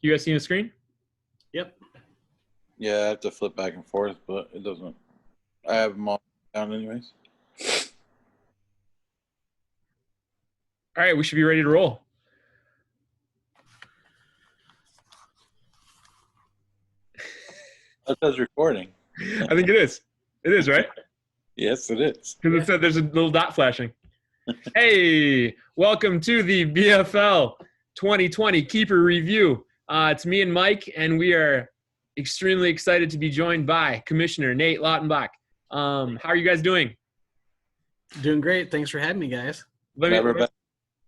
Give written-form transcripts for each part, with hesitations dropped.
You guys see the screen? Yep. Yeah, I have to flip back and forth, but it doesn't. I have them all down anyways. All right, we should be ready to roll. That says recording. I think it is. It is, right? Yes, it is. Because it said there's a little dot flashing. Hey, welcome to the BFL 2020 Keeper Review. It's me and Mike, and we are extremely excited to be joined by Commissioner Nate Lautenbach. How are you guys doing? Doing great. Thanks for having me, guys.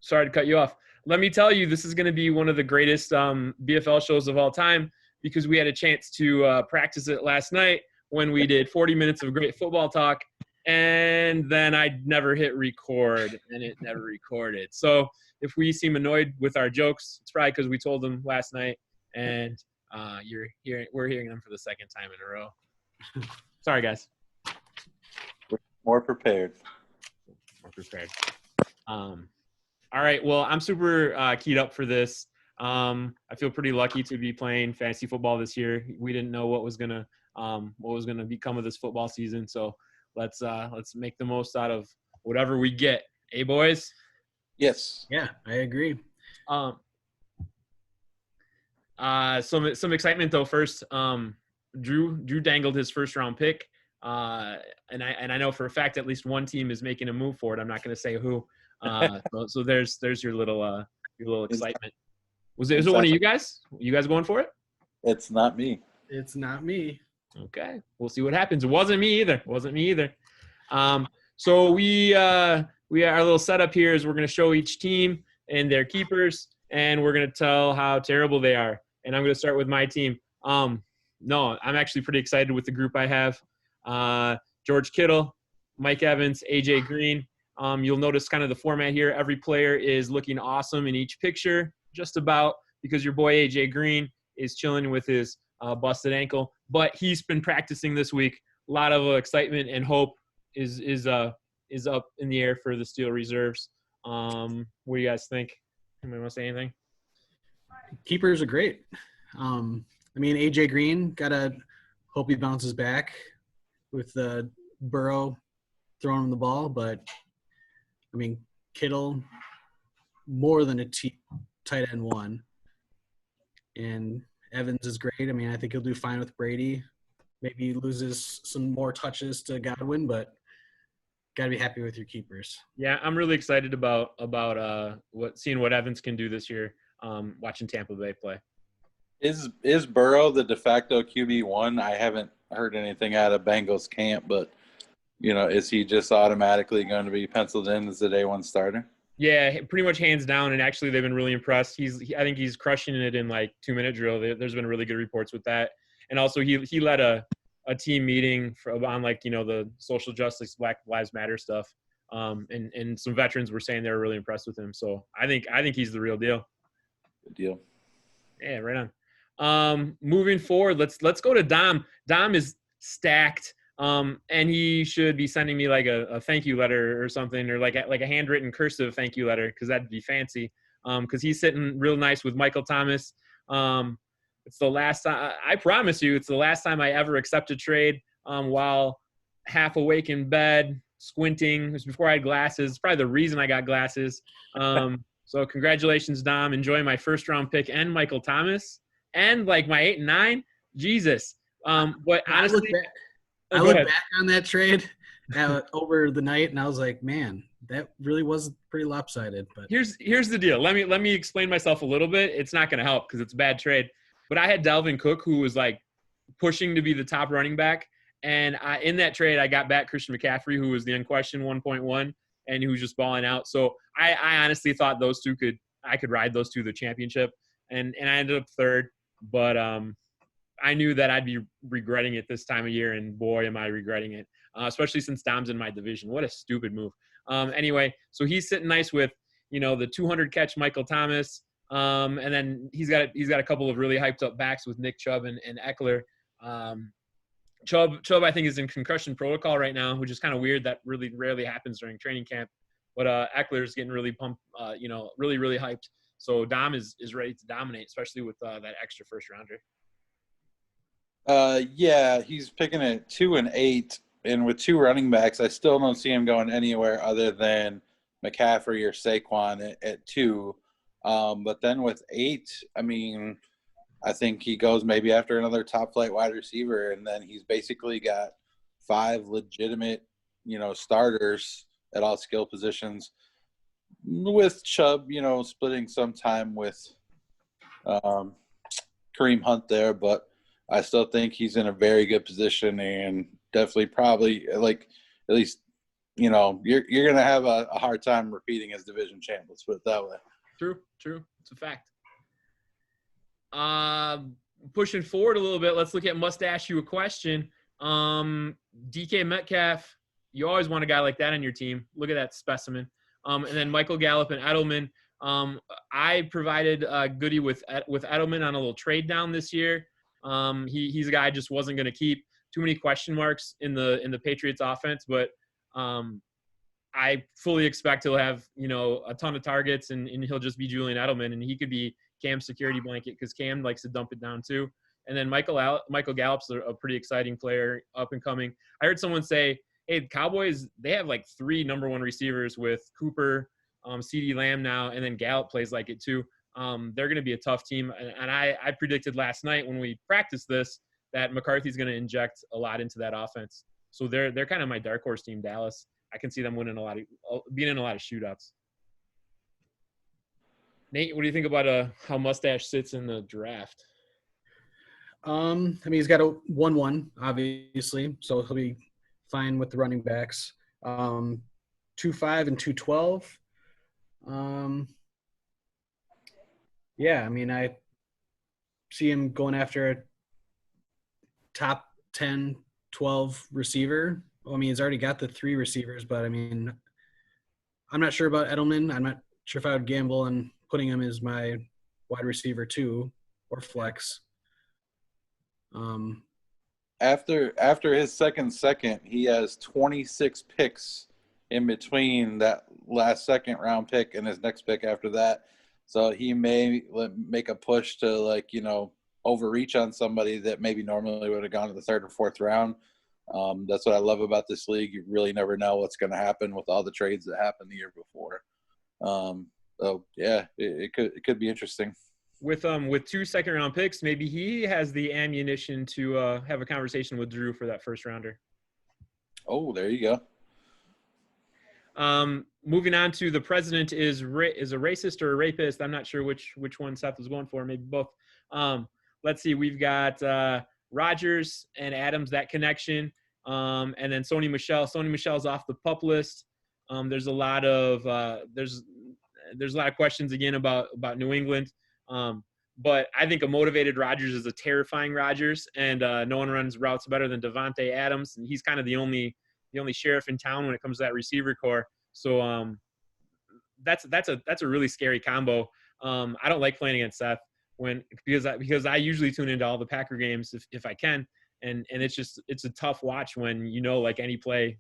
Sorry to cut you off. Let me tell you, this is going to be one of the greatest BFL shows of all time because we had a chance to practice it last night when we did 40 minutes of great football talk, and then I never hit record, and it never recorded. So if we seem annoyed with our jokes, it's probably because we told them last night, and we're hearing them for the second time in a row. Sorry, guys. We're more prepared. All right. Well, I'm super keyed up for this. I feel pretty lucky to be playing fantasy football this year. We didn't know what was gonna become of this football season, so let's make the most out of whatever we get. Hey, boys. Yes. Yeah, I agree. Some excitement though. First, Drew dangled his first round pick, and I know for a fact at least one team is making a move for it. I'm not going to say who. So there's your little excitement. Was it one of you guys? You guys going for it? It's not me. It's not me. Okay, we'll see what happens. It wasn't me either. So we our little setup here is we're going to show each team and their keepers, and we're going to tell how terrible they are. And I'm going to start with my team. No, I'm actually pretty excited with the group I have. George Kittle, Mike Evans, AJ Green. You'll notice kind of the format here. Every player is looking awesome in each picture, just about, because your boy AJ Green is chilling with his busted ankle. But he's been practicing this week. A lot of excitement and hope is up in the air for the Steel Reserves. What do you guys think? Anybody want to say anything? Keepers are great. AJ Green, gotta hope he bounces back with Burrow throwing him the ball, but Kittle, more than a tight end one. And Evans is great. I think he'll do fine with Brady. Maybe he loses some more touches to Godwin, but got to be happy with your keepers. Yeah, I'm really excited about seeing what Evans can do this year, watching Tampa Bay play. Is Burrow the de facto QB1? I haven't heard anything out of Bengals camp, but is he just automatically going to be penciled in as the day one starter? Yeah, pretty much hands down. And actually, they've been really impressed. I think he's crushing it in 2-minute drill. There's been really good reports with that. And also, he led a team meeting on the social justice, Black Lives Matter stuff. And some veterans were saying they were really impressed with him. So I think he's the real deal. Good deal. Yeah, right on. Moving forward, let's go to Dom. Dom is stacked. And he should be sending me a thank you letter or something, or like a handwritten cursive thank you letter, because that'd be fancy. Because he's sitting real nice with Michael Thomas. It's the last time, I promise you, it's the last time I ever accepted trade while half awake in bed, squinting. It was before I had glasses. It's probably the reason I got glasses. So congratulations, Dom. Enjoy my first round pick and Michael Thomas and my 8 and 9. Jesus. But honestly, I look back on that trade over the night, and I was like, man, that really was pretty lopsided. But here's the deal. Let me explain myself a little bit. It's not going to help because it's a bad trade. But I had Dalvin Cook, who was pushing to be the top running back, and in that trade, I got back Christian McCaffrey, who was the unquestioned 1.1, and who was just balling out. So I honestly thought those two I could ride those two to the championship, and I ended up third. But I knew that I'd be regretting it this time of year, and boy, am I regretting it, especially since Dom's in my division. What a stupid move. Anyway, so he's sitting nice with, the 200-catch Michael Thomas, and then he's got a couple of really hyped-up backs with Nick Chubb and Eckler. Chubb, I think, is in concussion protocol right now, which is kind of weird. That really rarely happens during training camp. But Eckler's getting really pumped, really, really hyped. So Dom is ready to dominate, especially with that extra first rounder. Yeah, he's picking at 2 and 8, and with 2 running backs, I still don't see him going anywhere other than McCaffrey or Saquon at 2. But then with 8, I mean, I think he goes maybe after another top flight wide receiver, and then he's basically got 5 legitimate, starters at all skill positions, with Chubb, splitting some time with Kareem Hunt there, but I still think he's in a very good position, and definitely probably like at least you're gonna have a hard time repeating as division champ. Let's put it that way. True, it's a fact. Pushing forward a little bit, let's look at Must Ask You a Question. DK Metcalf, you always want a guy like that on your team. Look at that specimen. And then Michael Gallup and Edelman. I provided Goody with Edelman on a little trade down this year. He's a guy I just wasn't going to keep. Too many question marks in the Patriots offense, but I fully expect he'll have a ton of targets, and he'll just be Julian Edelman, and he could be Cam's security blanket because Cam likes to dump it down too. And then Michael Gallup's a pretty exciting player, up and coming. I heard someone say, hey, the Cowboys, they have like 3 number 1 receivers with Cooper, CeeDee Lamb now, and then Gallup plays like it too. They're going to be a tough team. And I predicted last night when we practiced this that McCarthy's going to inject a lot into that offense. So they're kind of my dark horse team, Dallas. I can see them being in a lot of shootouts. Nate, what do you think about how Mustache sits in the draft? I mean, he's got a 1-1, obviously, so he'll be fine with the running backs. 2-5 and 2-12. Yeah, I mean, I see him going after a top 10, 12 receiver. Well, I mean, he's already got the 3 receivers, but I mean, I'm not sure about Edelman. I'm not sure if I would gamble on putting him as my wide receiver 2 or flex. After his second, he has 26 picks in between that last second round pick and his next pick after that. So he may make a push to overreach on somebody that maybe normally would have gone to the 3rd or 4th round. That's what I love about this league. You really never know what's going to happen with all the trades that happened the year before. So yeah, it could be interesting. With 2 second-round picks, maybe he has the ammunition to have a conversation with Drew for that first rounder. Oh, there you go. Moving on to the president is a racist or a rapist. I'm not sure which one Seth was going for. Maybe both. Let's see. We've got Rodgers and Adams, that connection, and then Sony Michel. Sony Michel's off the PUP list. There's a lot of questions again about New England. But I think a motivated Rodgers is a terrifying Rodgers, and no one runs routes better than Devontae Adams, and he's kind of the only sheriff in town when it comes to that receiver core. So that's a really scary combo. I don't like playing against Seth because I usually tune into all the Packer games if I can, and it's a tough watch when like any play,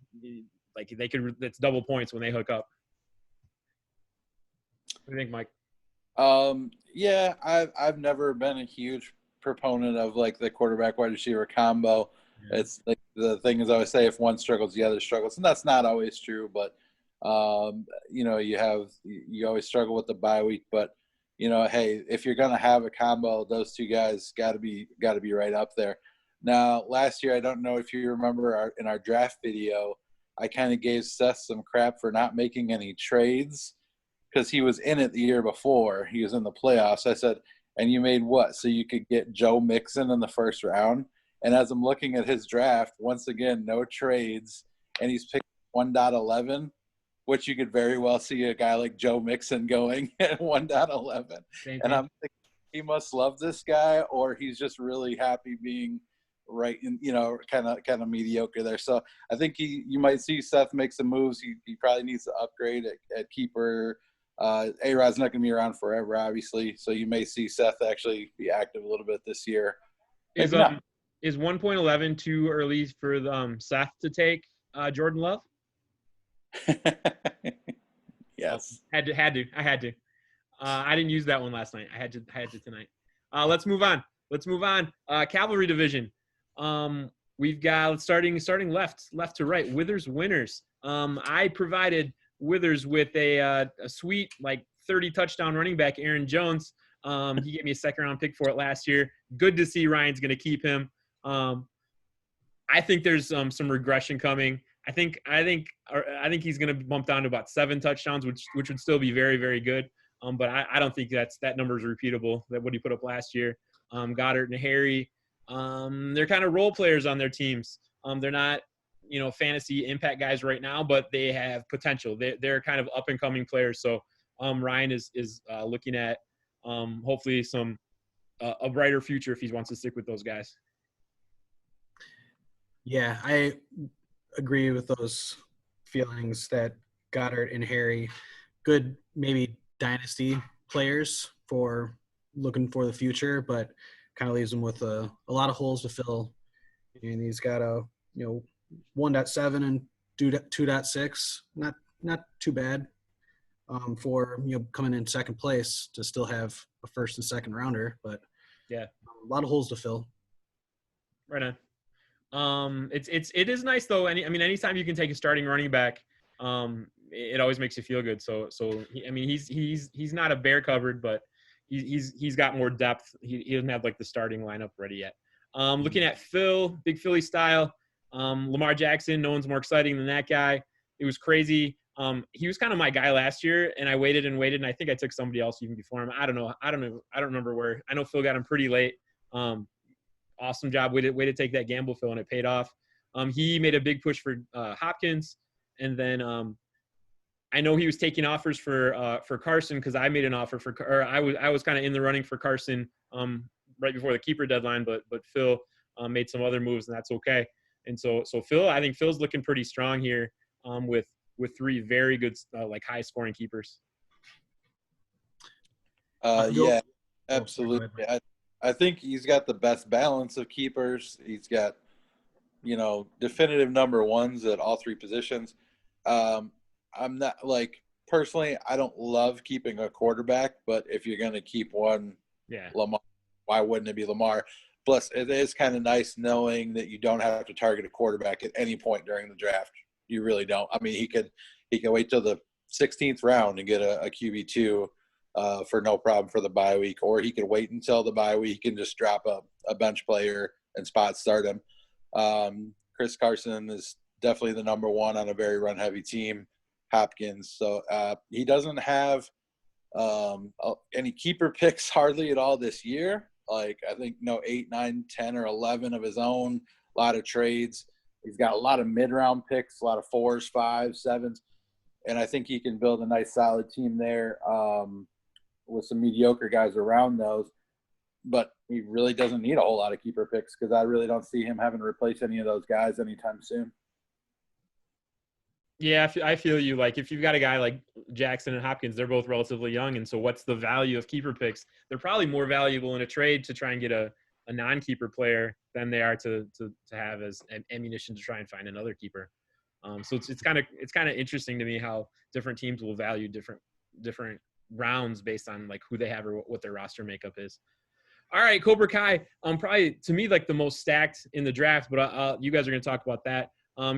like it's double points when they hook up. What do you think, Mike? Yeah, I've never been a huge proponent of like the quarterback wide receiver combo. Yeah. It's like the thing is I always say if one struggles, the other struggles, and that's not always true. But you always struggle with the bye week. But hey, if you're gonna have a combo, those 2 guys got to be right up there. Now, last year, I don't know if you remember in our draft video, I kind of gave Seth some crap for not making any trades, because he was in it the year before. He was in the playoffs. I said, and you made what? So you could get Joe Mixon in the first round. And as I'm looking at his draft, once again, no trades. And he's picked 1.11, which you could very well see a guy like Joe Mixon going at 1.11. And I'm thinking he must love this guy, or he's just really happy being right in, kind of mediocre there. So I think you might see Seth make some moves. He probably needs to upgrade at keeper. A-Rod's not going to be around forever, obviously, so you may see Seth actually be active a little bit this year. Is 1.11 too early for Seth to take Jordan Love? Yes. I had to. I didn't use that one last night. I had to tonight. Let's move on. Cavalry division. We've got starting left to right. Withers winners. I provided Withers with a sweet 30 touchdown running back, Aaron Jones. He gave me a second round pick for it last year. Good to see Ryan's going to keep him. I think there's some regression coming. I think he's going to bump down to about 7 touchdowns, which would still be very, very good. But I don't think that number is repeatable. That what he put up last year. Goddard and Harry, they're kind of role players on their teams. They're not, fantasy impact guys right now, but they have potential. They're kind of up and coming players. So Ryan is looking at hopefully a brighter future if he wants to stick with those guys. Yeah, I agree with those feelings that Goddard and Harry, good maybe dynasty players for looking for the future, but kind of leaves them with a lot of holes to fill. And he's got a 1.7 and 2.6, not too bad for coming in second place to still have a first and second rounder, but yeah, a lot of holes to fill. Right on. It is nice though. Anytime you can take a starting running back, it always makes you feel good. So he's not a bear covered, but he's got more depth. He doesn't have the starting lineup ready yet. Looking at Phil, big Philly style, Lamar Jackson. No one's more exciting than that guy. It was crazy. He was kind of my guy last year, and I waited, and I think I took somebody else even before him. I don't know. I don't remember where. I know Phil got him pretty late. Awesome job. Way to take that gamble, Phil, and it paid off. He made a big push for Hopkins, and then I know he was taking offers for Carson because I made an offer I was kind of in the running for Carson right before the keeper deadline, but Phil made some other moves, and that's okay. And so Phil, I think Phil's looking pretty strong here with 3 very good high scoring keepers. Yeah, absolutely. I think he's got the best balance of keepers. He's got, definitive number ones at all 3 positions. I'm not personally, I don't love keeping a quarterback, but if you're going to keep one, Lamar, why wouldn't it be Lamar? Plus, it is kind of nice knowing that you don't have to target a quarterback at any point during the draft. You really don't. I mean, he could wait till the 16th round and get a QB2. For no problem for the bye week, or he could wait until the bye week and just drop a bench player and spot start him. Chris Carson is definitely the number 1 on a very run heavy team. Hopkins, so he doesn't have any keeper picks hardly at all this year. I think 8, 9, 10, or 11 of his own. A lot of trades. He's got a lot of mid-round picks, a lot of 4s, 5s, 7s, and I think he can build a nice solid team there. With some mediocre guys around those, but he really doesn't need a whole lot of keeper picks because I really don't see him having to replace any of those guys anytime soon. Yeah, I feel you. If you've got a guy like Jackson and Hopkins, they're both relatively young, and so what's the value of keeper picks? They're probably more valuable in a trade to try and get a non-keeper player than they are to have as an ammunition to try and find another keeper. So it's kind of interesting to me how different teams will value different rounds based on who they have or what their roster makeup is. All right, Cobra Kai, probably to me the most stacked in the draft, but you guys are going to talk about that.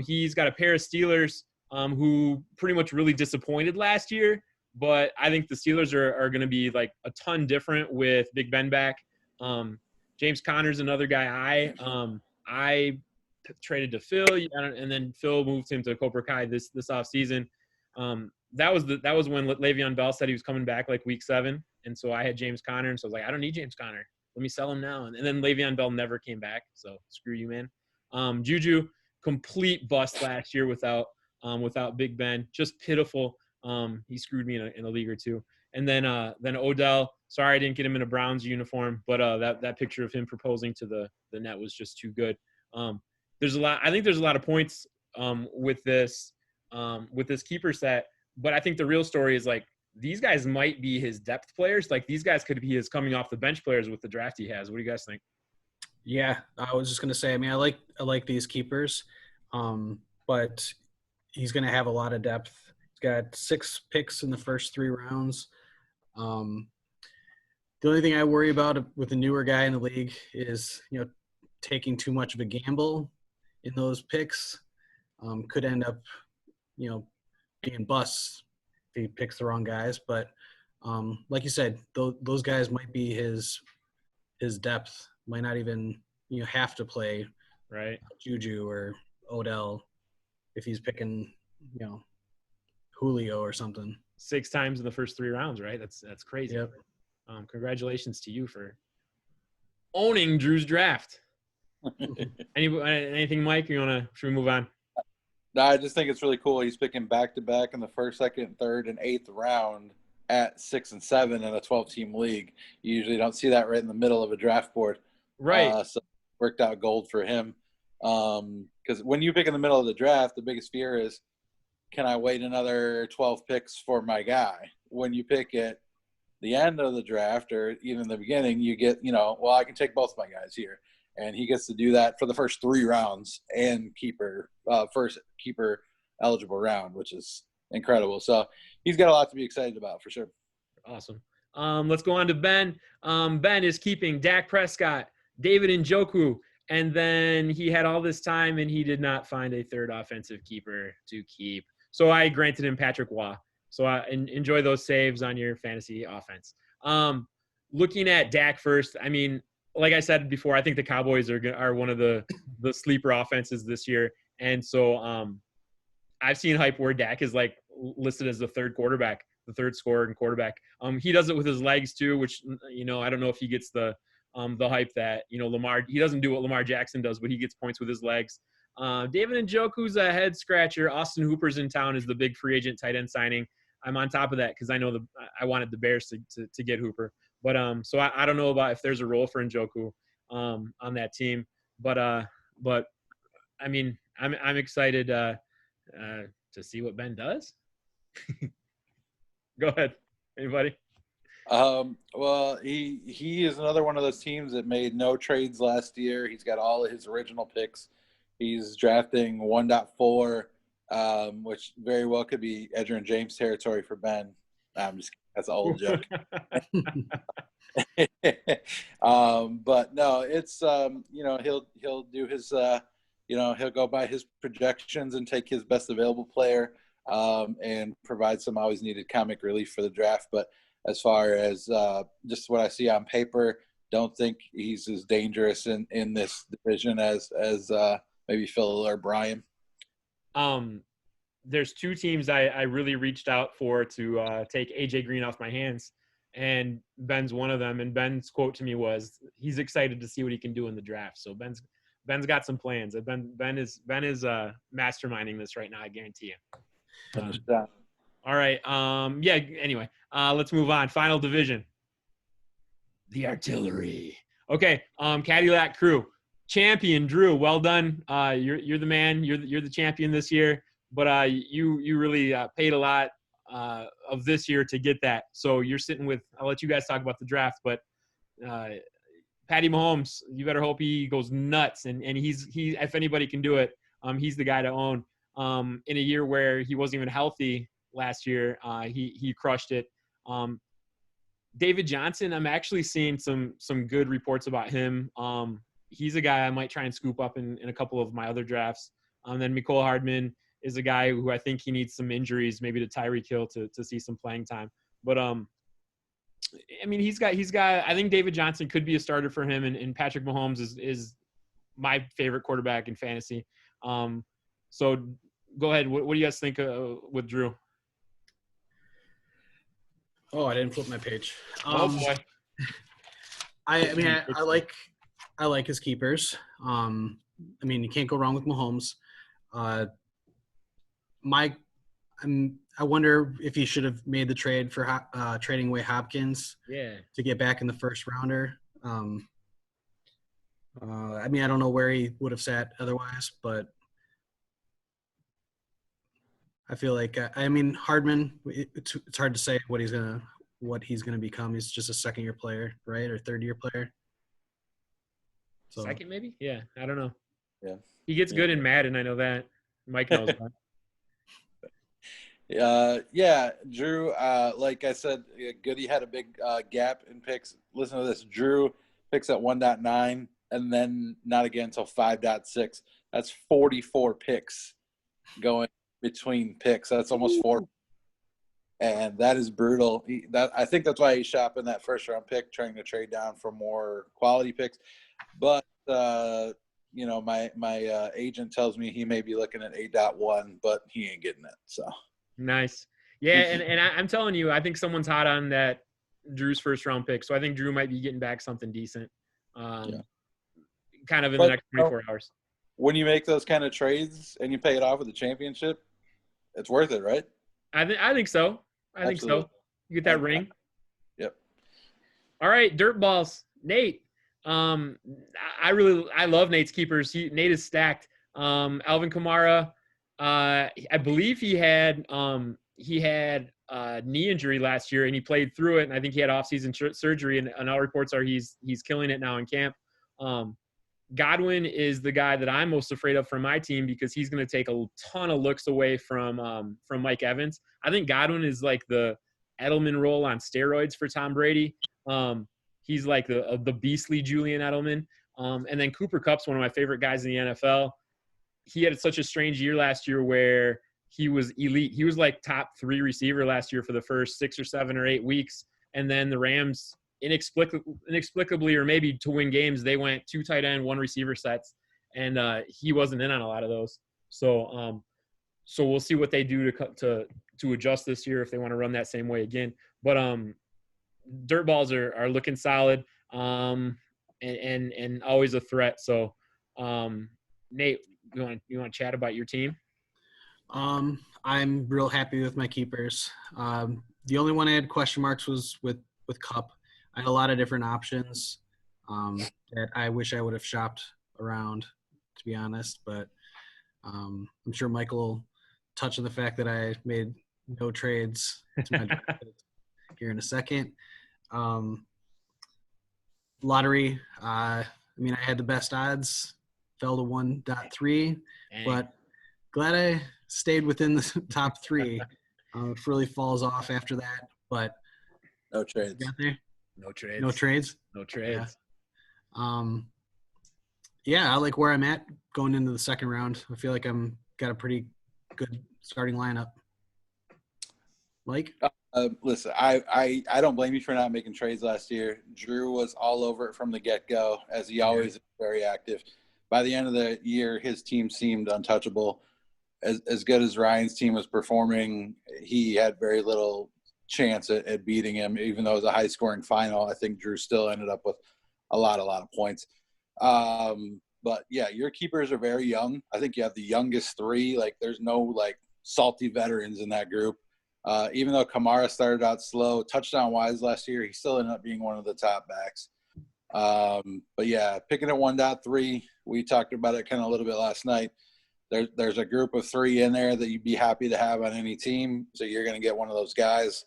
He's got a pair of Steelers who pretty much really disappointed last year, but I think the Steelers are going to be a ton different with Big Ben back. James Conner's another guy I traded to Phil, and then Phil moved him to Cobra Kai this offseason. That was when Le'Veon Bell said he was coming back week 7, and so I had James Conner, and so I was I don't need James Conner. Let me sell him now. And then Le'Veon Bell never came back, so screw you, man. Juju, complete bust last year without Big Ben, just pitiful. He screwed me in a league or 2. And then Odell, sorry I didn't get him in a Browns uniform, but that picture of him proposing to the net was just too good. I think there's a lot of points with this keeper set. But I think the real story is these guys might be his depth players. These guys could be his coming off the bench players with the draft he has. What do you guys think? Yeah, I was just gonna say. I like these keepers, but he's gonna have a lot of depth. He's got 6 picks in the first 3 rounds. The only thing I worry about with a newer guy in the league is, taking too much of a gamble in those picks. Could end up, being busts if he picks the wrong guys. But like you said, those guys might be his depth. Might not even have to play Right. Juju or Odell if he's picking Julio or something. 6 times in the first 3 rounds, right? That's crazy. Yep. Congratulations to you for owning Drew's draft. Anything, Mike? Should we move on? No, I just think it's really cool. He's picking back-to-back in the first, second, third, and 8th round at 6 and 7 in a 12-team league. You usually don't see that right in the middle of a draft board. Right. So it worked out gold for him. Because when you pick in the middle of the draft, the biggest fear is, can I wait another 12 picks for my guy? When you pick at the end of the draft or even the beginning, you get, I can take both my guys here. And he gets to do that for the first 3 rounds and first keeper eligible round, which is incredible. So he's got a lot to be excited about for sure. Awesome. Let's go on to Ben. Ben is keeping Dak Prescott, David Njoku, and then he had all this time and he did not find a third offensive keeper to keep. So I granted him Patrick Waugh. So enjoy those saves on your fantasy offense. Looking at Dak first, I mean, like I said before, I think the Cowboys are one of the sleeper offenses this year. And so I've seen hype where Dak is like listed as the third quarterback, the third scorer and quarterback. He does it with his legs too, which, I don't know if he gets the hype that, Lamar, he doesn't do what Lamar Jackson does, but he gets points with his legs. David Njoku's a head scratcher. Austin Hooper's in town is the big free agent tight end signing. I'm on top of that because I know I wanted the Bears to get Hooper. But so I don't know about if there's a role for Njoku on that team. But I mean, I'm excited to see what Ben does. Go ahead, anybody. Well, he is another one of those teams that made no trades last year. He's got all of his original picks. He's drafting 1.4, which very well could be Edgerrin James territory for Ben. I'm just kidding. That's an old joke. But no, it's he'll do his he'll go by his projections and take his best available player and provide some always needed comic relief for the draft. But as far as just what I see on paper, don't think he's as dangerous in this division as maybe Phil or Brian. There's 2 teams I really reached out for to take AJ Green off my hands, and Ben's one of them. And Ben's quote to me was, he's excited to see what he can do in the draft. So Ben's got some plans. Ben is masterminding this right now. I guarantee you. All right. Anyway, let's move on. Final division. The artillery. Okay. Cadillac Crew. Champion Drew. Well done. You're the man. You're the champion this year. But you really paid a lot of this year to get that. So you're sitting with. I'll let you guys talk about the draft, but Patty Mahomes, you better hope he goes nuts. And he's if anybody can do it, he's the guy to own. In a year where he wasn't even healthy last year, he crushed it. David Johnson, I'm actually seeing some good reports about him. He's a guy I might try and scoop up in a couple of my other drafts. Then Mecole Hardman is a guy who I think he needs some injuries, maybe to Tyreek Hill to see some playing time. But I mean, he's got. I think David Johnson could be a starter for him, and Patrick Mahomes is my favorite quarterback in fantasy. So go ahead. What do you guys think with Drew? Oh, I didn't flip my page. Oh boy. I mean, I like his keepers. I mean, you can't go wrong with Mahomes. I wonder if he should have made the trade for trading away Hopkins. Yeah. To get back in the first rounder. I mean, I don't know where he would have sat otherwise, but I feel like I mean Hardman. It's hard to say what he's gonna become. He's just a second-year player, right, or third-year player. So. Second, maybe. Yeah, I don't know. Yeah. He gets good in Madden. I know that. Mike knows that. Yeah, Drew, like I said, Goody had a big gap in picks. Listen to this. Drew picks at 1.9 and then not again until 5.6. That's 44 picks going between picks. That's almost 4. And that is brutal. I think that's why he's shopping that first round pick, trying to trade down for more quality picks. But, my agent tells me he may be looking at 8.1, but he ain't getting it. So. Nice. Yeah, and I'm telling you, I think someone's hot on that Drew's first round pick. So I think Drew might be getting back something decent, kind of in the next 24 hours. When you make those kind of trades and you pay it off with a championship, it's worth it, right? I think so. I think so. You get that ring. Yep. All right, dirt balls, Nate. I love Nate's keepers. Nate is stacked. Alvin Kamara. I believe he had a knee injury last year and he played through it. And I think he had off-season surgery. And all reports are he's killing it now in camp. Godwin is the guy that I'm most afraid of from my team because he's going to take a ton of looks away from Mike Evans. I think Godwin is like the Edelman role on steroids for Tom Brady. He's like the beastly Julian Edelman. And then Cooper Kupp's one of my favorite guys in the NFL. He had such a strange year last year where he was elite. He was like top 3 receiver last year for the first 6 or 7 or 8 weeks. And then the Rams inexplicably, or maybe to win games, they went 2 tight end, 1 receiver sets. And he wasn't in on a lot of those. So we'll see what they do to adjust this year if they want to run that same way again. But dirt balls are looking solid and always a threat. So Nate, you want to chat about your team? I'm real happy with my keepers. The only one I had question marks was with Kupp. I had a lot of different options that I wish I would have shopped around, to be honest. But I'm sure Michael will touch on the fact that I made no trades to my draft here in a second. Lottery. I had the best odds. Fell to 1.3, but glad I stayed within the top 3. It really falls off after that, but no trades. Got there? No trades. No trades. No trades. Yeah. I like where I'm at going into the second round. I feel like I'm got a pretty good starting lineup. Mike? Listen, I don't blame you for not making trades last year. Drew was all over it from the get-go, as he always is very active. By the end of the year, his team seemed untouchable. As good as Ryan's team was performing, he had very little chance at beating him, even though it was a high-scoring final. I think Drew still ended up with a lot of points. But, yeah, your keepers are very young. I think you have the youngest 3. Like, there's no, like, salty veterans in that group. Even though Kamara started out slow, touchdown-wise last year, he still ended up being one of the top backs. But yeah, picking at 1.3, we talked about it kind of a little bit last night. There's a group of 3 in there that you'd be happy to have on any team. So you're going to get one of those guys.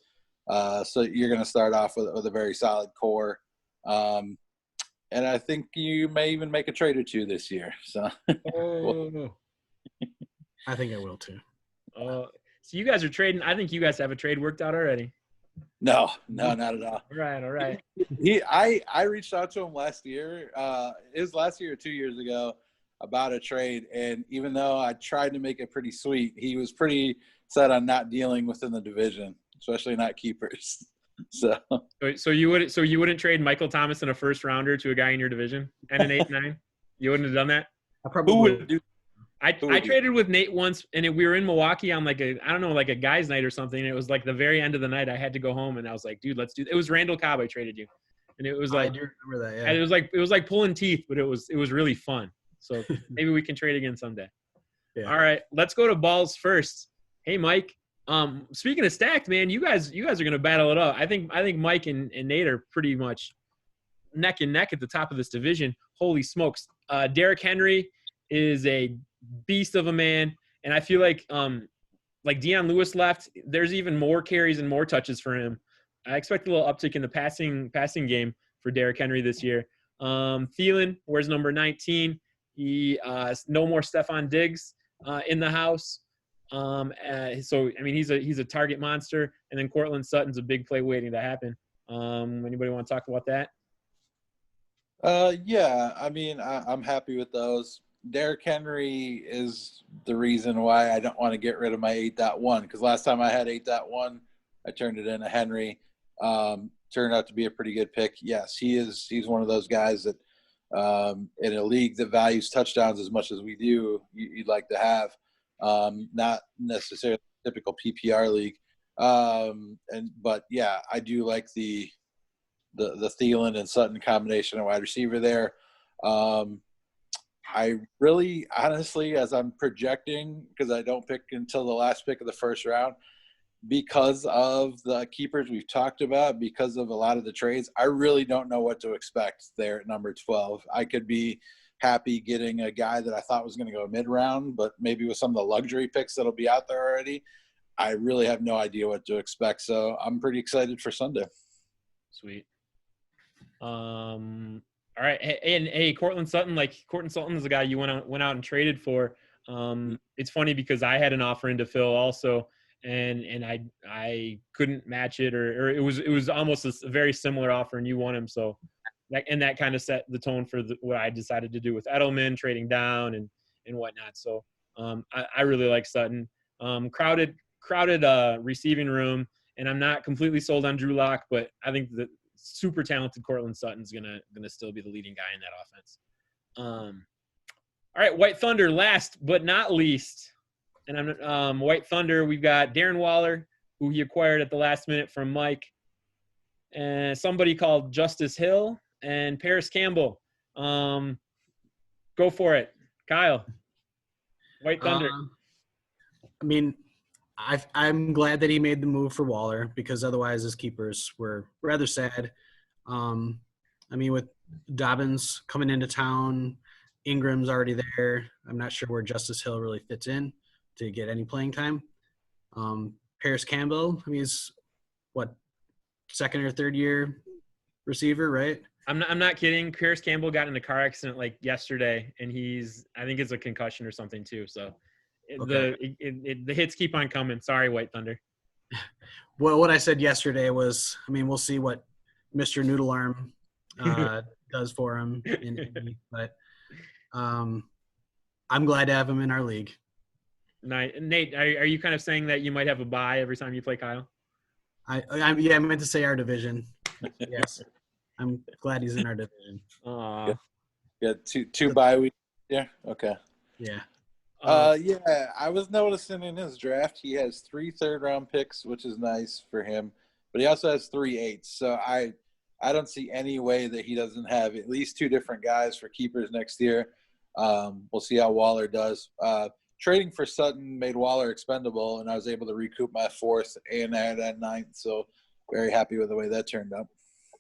So you're going to start off with a very solid core. And I think you may even make a trade or 2 this year. So I think I will too. So you guys are trading. I think you guys have a trade worked out already. No, not at all. All right. I reached out to him last year. It was last year or 2 years ago about a trade, and even though I tried to make it pretty sweet, he was pretty set on not dealing within the division, especially not keepers. So you wouldn't trade Michael Thomas in a first rounder to a guy in your division and an 8-9? You wouldn't have done that? I probably would do. I traded with Nate once, and we were in Milwaukee on like a guy's night or something. And it was like the very end of the night. I had to go home, and I was like, dude, let's do it. It was Randall Cobb. I traded you, and it was like, I do remember that. Yeah. And it was like pulling teeth, but it was really fun. So maybe we can trade again someday. Yeah. All right, let's go to balls first. Hey, Mike. Speaking of stacked, man, you guys are gonna battle it out. I think Mike and Nate are pretty much neck and neck at the top of this division. Holy smokes! Derrick Henry is a beast of a man, and I feel like Deion Lewis left, there's even more carries and more touches for him. I expect a little uptick in the passing game for Derrick Henry this year. Thielen wears number 19. He no more Stephon Diggs in the house. So I mean, he's a target monster, and then Cortland Sutton's a big play waiting to happen. Anybody want to talk about that? Yeah, I mean, I'm happy with those. Derrick Henry is the reason why I don't want to get rid of my 8.1, because last time I had 8.1, I turned it into Henry. Turned out to be a pretty good pick. Yes, he's one of those guys that in a league that values touchdowns as much as we do, you'd like to have. Not necessarily a typical PPR league. But yeah, I do like the Thielen and Sutton combination of wide receiver there. I really, honestly, as I'm projecting, because I don't pick until the last pick of the first round, because of the keepers we've talked about, because of a lot of the trades, I really don't know what to expect there at number 12. I could be happy getting a guy that I thought was going to go mid-round, but maybe with some of the luxury picks that'll be out there already, I really have no idea what to expect. So I'm pretty excited for Sunday. Sweet. All right, and hey, Cortland Sutton is the guy you went out and traded for. It's funny because I had an offer into Phil also, and I couldn't match it, or it was almost a very similar offer, and you won him. So that kind of set the tone for what I decided to do with Edelman, trading down and whatnot. So I really like Sutton. Crowded receiving room, and I'm not completely sold on Drew Lock, but I think that super talented Cortland Sutton's gonna still be the leading guy in that offense. All right, White Thunder, last but not least, and I'm White Thunder. We've got Darren Waller, who he acquired at the last minute from Mike, and somebody called Justice Hill and Paris Campbell. Go for it, Kyle. White Thunder. I mean, I'm glad that he made the move for Waller, because otherwise his keepers were rather sad. I mean, with Dobbins coming into town, Ingram's already there. I'm not sure where Justice Hill really fits in to get any playing time. Paris Campbell, I mean, he's second or third year receiver, right? I'm not kidding. Paris Campbell got in a car accident like yesterday, and I think it's a concussion or something too. So okay. The hits keep on coming. Sorry, White Thunder. Well, what I said yesterday was, I mean, we'll see what Mr. Noodle Arm does for him. But I'm glad to have him in our league. Nate, are you kind of saying that you might have a bye every time you play Kyle? I meant to say our division. Yes. I'm glad he's in our division. Got two bye weeks. Yeah. Okay. Yeah. Yeah, I was noticing in his draft he has 3 third-round picks, which is nice for him, but he also has 3 eights. So I don't see any way that he doesn't have at least 2 different guys for keepers next year. We'll see how Waller does. Trading for Sutton made Waller expendable, and I was able to recoup my 4th and I had that 9th. So very happy with the way that turned out.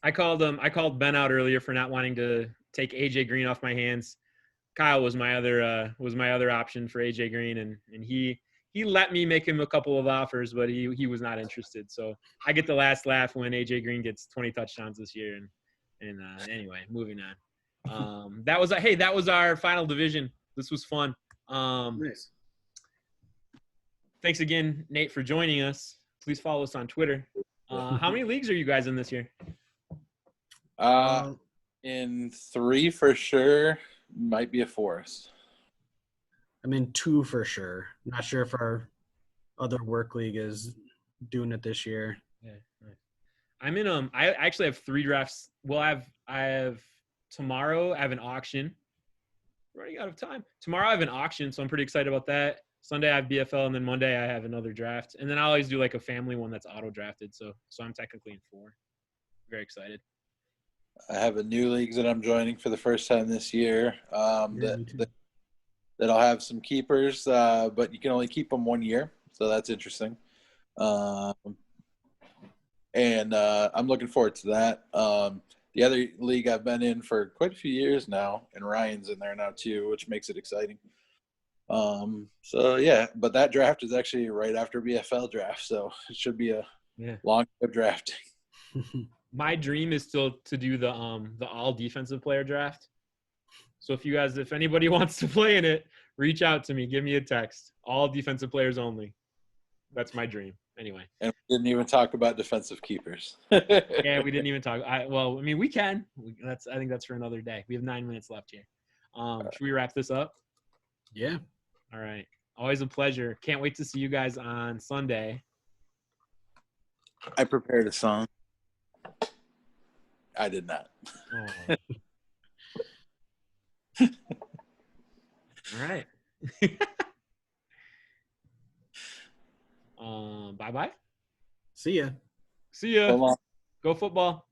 I called Ben out earlier for not wanting to take AJ Green off my hands. Kyle was my other option for AJ Green, and he let me make him a couple of offers, but he was not interested. So I get the last laugh when AJ Green gets 20 touchdowns this year. And anyway, moving on. That was our final division. This was fun. Nice. Thanks again, Nate, for joining us. Please follow us on Twitter. How many leagues are you guys in this year? In 3 for sure. Might be a 4th. I'm in 2 for sure. Not sure if our other work league is doing it this year. Yeah, nice. I'm in I actually have 3 drafts. Well, I have tomorrow I have an auction. I'm running out of time. Tomorrow I have an auction, so I'm pretty excited about that. Sunday I have BFL, and then Monday I have another draft. And then I always do like a family one that's auto drafted. So I'm technically in 4. Very excited. I have a new league that I'm joining for the first time this year. That'll have some keepers, but you can only keep them 1 year, so that's interesting. And I'm looking forward to that. The other league I've been in for quite a few years now, and Ryan's in there now too, which makes it exciting. So yeah, but that draft is actually right after BFL draft, so it should be a long drafting. My dream is still to do the all defensive player draft. So if anybody wants to play in it, reach out to me. Give me a text. All defensive players only. That's my dream. Anyway. And we didn't even talk about defensive keepers. Yeah, we didn't even talk. We can. I think that's for another day. We have 9 minutes left here. Should we wrap this up? Yeah. All right. Always a pleasure. Can't wait to see you guys on Sunday. I prepared a song. I did not. Oh. All right. Bye-bye. See ya. See ya. So long. Go football.